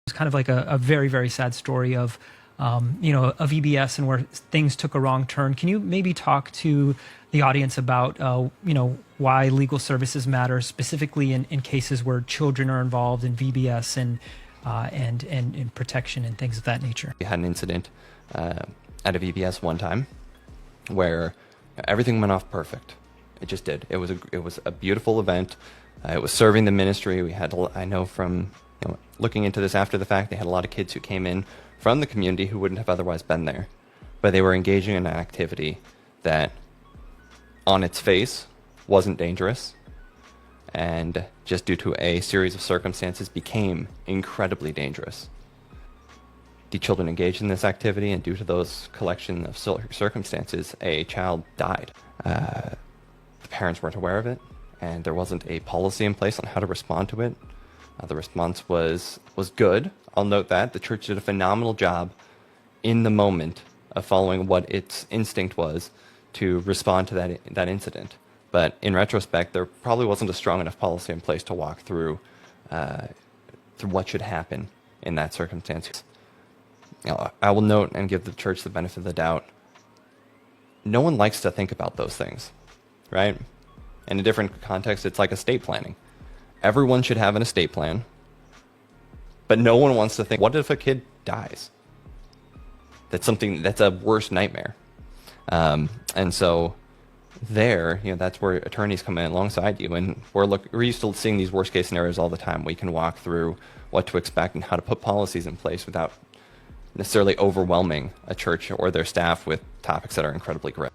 It's kind of like a very, very sad story of, a VBS and where things took a wrong turn. Can you maybe talk to the audience about, why legal services matter, specifically in cases where children are involved in VBS and protection and things of that nature? We had an incident at a VBS one time where everything went off perfect. It just did. It was a beautiful event. It was serving the ministry. We had, I know from looking into this after the fact, they had a lot of kids who came in from the community who wouldn't have otherwise been there, but they were engaging in an activity that on its face wasn't dangerous, and just due to a series of circumstances became incredibly dangerous. The children engaged in this activity, and due to those collection of circumstances, a child died. The parents weren't aware of it, and there wasn't a policy in place on how to respond to it. The response was good. I'll note that the church did a phenomenal job in the moment of following what its instinct was to respond to that incident. But in retrospect, there probably wasn't a strong enough policy in place to walk through what should happen in that circumstance. I will note and give the church the benefit of the doubt. No one likes to think about those things, right? In a different context, it's like estate planning. Everyone should have an estate plan, but no one wants to think, what if a kid dies? That's a worse nightmare. And so that's where attorneys come in alongside you, and we're used to seeing these worst case scenarios all the time. We can walk through what to expect and how to put policies in place without necessarily overwhelming a church or their staff with topics that are incredibly gray.